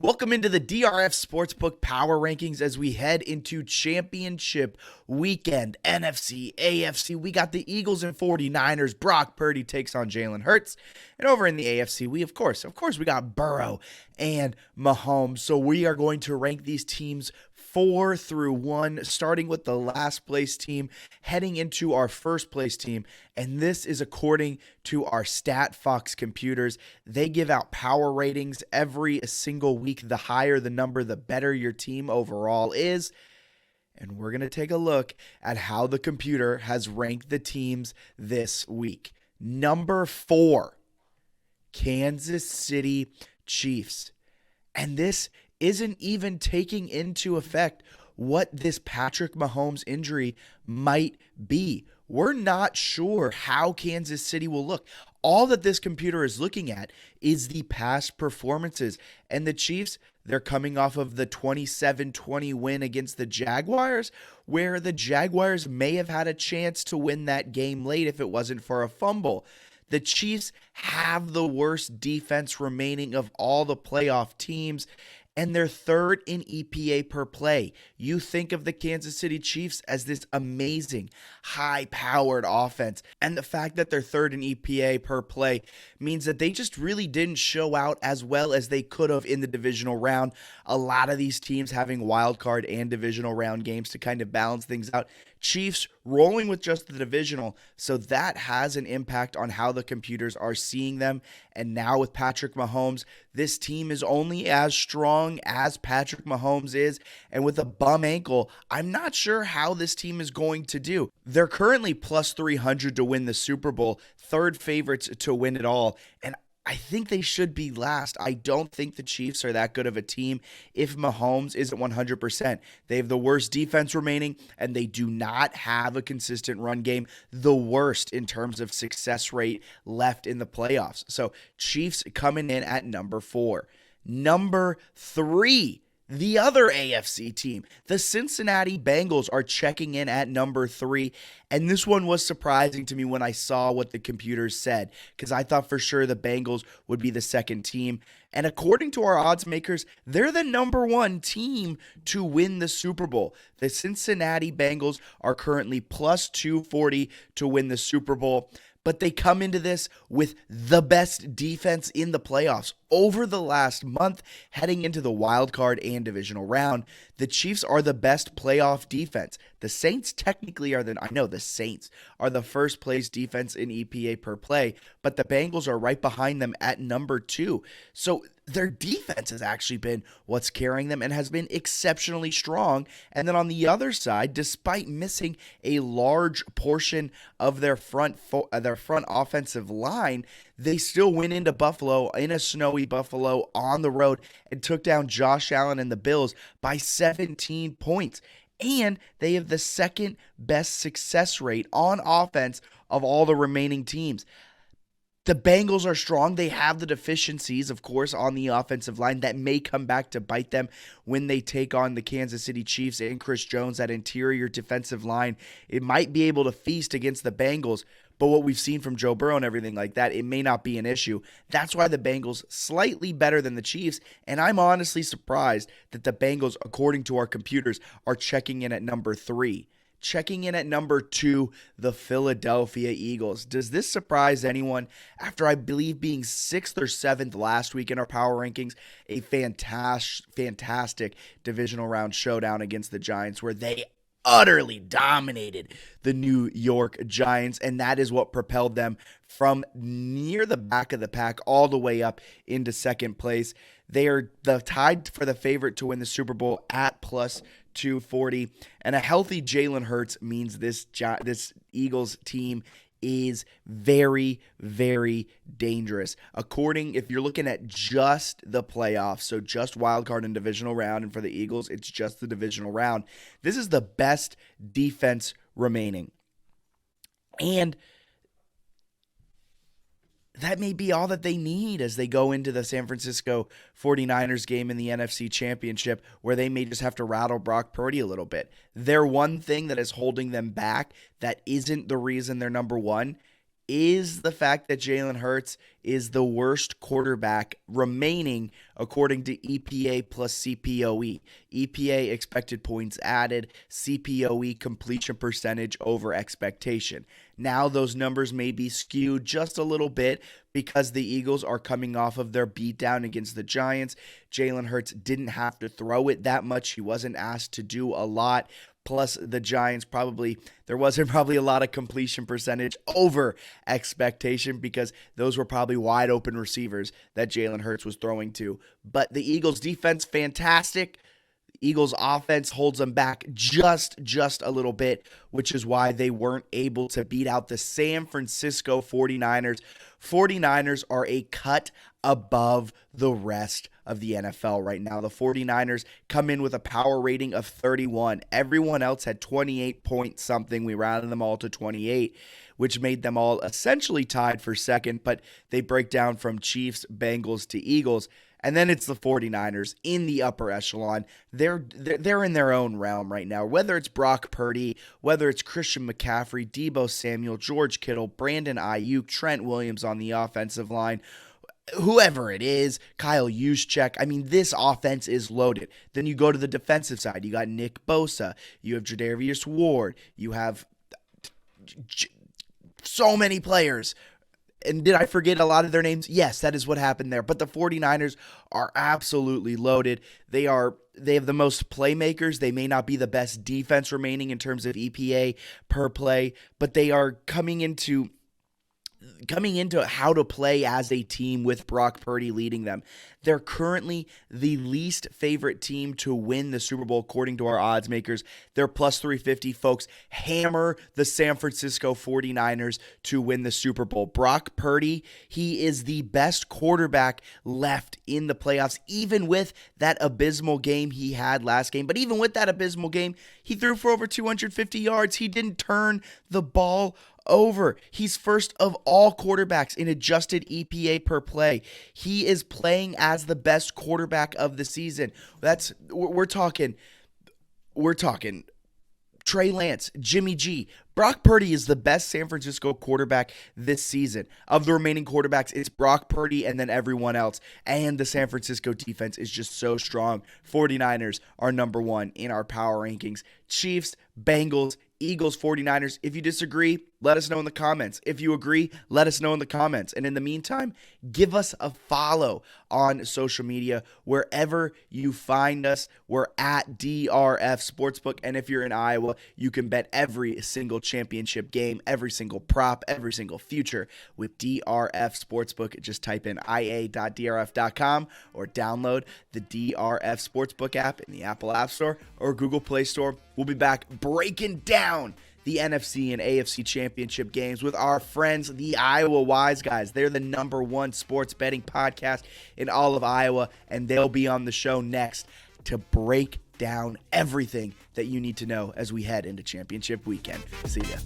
Welcome into the DRF Sportsbook Power Rankings as we head into championship weekend. NFC, AFC, we got the Eagles and 49ers. Brock Purdy takes on Jalen Hurts. And over in the AFC, we of course, we got Burrow and Mahomes. So we are going to rank these teams 4 through 1, starting with the last place team, heading into our first place team. And this is according to our StatFox computers. They give out power ratings every single week. The higher the number, the better your team overall is. And we're going to take a look at how the computer has ranked the teams this week. Number 4, Kansas City Chiefs. And this isn't even taking into effect what this Patrick Mahomes injury might be. We're not sure how Kansas City will look. All that this computer is looking at is the past performances. And the Chiefs, they're coming off of the 27-20 win against the Jaguars, where the Jaguars may have had a chance to win that game late if it wasn't for a fumble. The Chiefs have the worst defense remaining of all the playoff teams, and they're third in EPA per play. You think of the Kansas City Chiefs as this amazing, high-powered offense, and the fact that they're third in EPA per play means that they just really didn't show out as well as they could have in the divisional round. A lot of these teams having wild card and divisional round games to kind of balance things out. Chiefs rolling with just the divisional, so that has an impact on how the computers are seeing them. And now with Patrick Mahomes, this team is only as strong as Patrick Mahomes is, and with a bum ankle, I'm not sure how this team is going to do. They're currently plus 300 to win the Super Bowl, third favorites to win it all, and I think they should be last. I don't think the Chiefs are that good of a team if Mahomes isn't 100%. They have the worst defense remaining, and they do not have a consistent run game, the worst in terms of success rate left in the playoffs. So Chiefs coming in at number 4. Number 3. The other AFC team, the Cincinnati Bengals, are checking in at number 3, and this one was surprising to me when I saw what the computers said, because I thought for sure the Bengals would be the second team, and according to our odds makers, they're the number 1 team to win the Super Bowl. The Cincinnati Bengals are currently plus 240 to win the Super Bowl, but they come into this with the best defense in the playoffs. Over the last month, heading into the wild card and divisional round, the Chiefs are the best playoff defense. The Saints technically are the Saints are the first place defense in EPA per play, but the Bengals are right behind them at number 2. So their defense has actually been what's carrying them and has been exceptionally strong. And then on the other side, despite missing a large portion of their front offensive line, they still went into Buffalo, in a snowy Buffalo, on the road, and took down Josh Allen and the Bills by 17 points. And they have the second best success rate on offense of all the remaining teams. The Bengals are strong. They have the deficiencies, of course, on the offensive line that may come back to bite them when they take on the Kansas City Chiefs and Chris Jones, that interior defensive line. It might be able to feast against the Bengals, but what we've seen from Joe Burrow and everything like that, it may not be an issue. That's why the Bengals slightly better than the Chiefs, and I'm honestly surprised that the Bengals, according to our computers, are checking in at number 3. Checking in at number 2, the Philadelphia Eagles. Does this surprise anyone? After, I believe, being 6th or 7th last week in our power rankings, a fantastic divisional round showdown against the Giants where they utterly dominated the New York Giants, and that is what propelled them from near the back of the pack all the way up into second place. They are tied for the favorite to win the Super Bowl at plus 240, and a healthy Jalen Hurts means this Eagles team is very, very dangerous. If you're looking at just the playoffs, so just wild card and divisional round, and for the Eagles, it's just the divisional round, this is the best defense remaining. And that may be all that they need as they go into the San Francisco 49ers game in the NFC Championship, where they may just have to rattle Brock Purdy a little bit. Their one thing that is holding them back, that isn't the reason they're number 1, is the fact that Jalen Hurts is the worst quarterback remaining according to EPA plus CPOE. EPA, expected points added, CPOE, completion percentage over expectation. Now those numbers may be skewed just a little bit because the Eagles are coming off of their beatdown against the Giants. Jalen Hurts didn't have to throw it that much. He wasn't asked to do a lot. Plus the Giants there wasn't probably a lot of completion percentage over expectation because those were probably wide open receivers that Jalen Hurts was throwing to. But the Eagles defense, fantastic. Eagles offense holds them back just a little bit, which is why they weren't able to beat out the San Francisco 49ers. 49ers are a cut above the rest of the NFL right now. The 49ers come in with a power rating of 31. Everyone else had 28 point something. We rounded them all to 28, which made them all essentially tied for second, but they break down from Chiefs, Bengals to Eagles. And then it's the 49ers in the upper echelon. They're in their own realm right now. Whether it's Brock Purdy, whether it's Christian McCaffrey, Deebo Samuel, George Kittle, Brandon Ayuk, Trent Williams on the offensive line, whoever it is, Kyle Juszczyk. I mean, this offense is loaded. Then you go to the defensive side. You got Nick Bosa. You have Jadavius Ward. You have so many players. And did I forget a lot of their names? Yes, that is what happened there. But the 49ers are absolutely loaded. They have the most playmakers. They may not be the best defense remaining in terms of EPA per play, but they are coming into how to play as a team with Brock Purdy leading them. They're currently the least favorite team to win the Super Bowl according to our odds makers. They're plus 350, folks. Hammer the San Francisco 49ers to win the Super Bowl. Brock Purdy, he is the best quarterback left in the playoffs, even with that abysmal game he had last game. But even with that abysmal game, he threw for over 250 yards. He didn't turn the ball over. He's first of all quarterbacks in adjusted EPA per play. He is playing as the best quarterback of the season. We're talking Trey Lance, Jimmy G. Brock Purdy is the best San Francisco quarterback this season. Of the remaining quarterbacks, it's Brock Purdy and then everyone else. And the San Francisco defense is just so strong. 49ers are number one in our power rankings. Chiefs, Bengals, Eagles, 49ers. If you disagree, let us know in the comments. If you agree, let us know in the comments. And in the meantime, give us a follow on social media. Wherever you find us, we're at DRF Sportsbook. And if you're in Iowa, you can bet every single championship game, every single prop, every single future with DRF Sportsbook. Just type in ia.drf.com or download the DRF Sportsbook app in the Apple App Store or Google Play Store. We'll be back breaking down the NFC and AFC championship games with our friends, the Iowa Wise Guys. They're the number one sports betting podcast in all of Iowa, and they'll be on the show next to break down everything that you need to know as we head into championship weekend. See ya.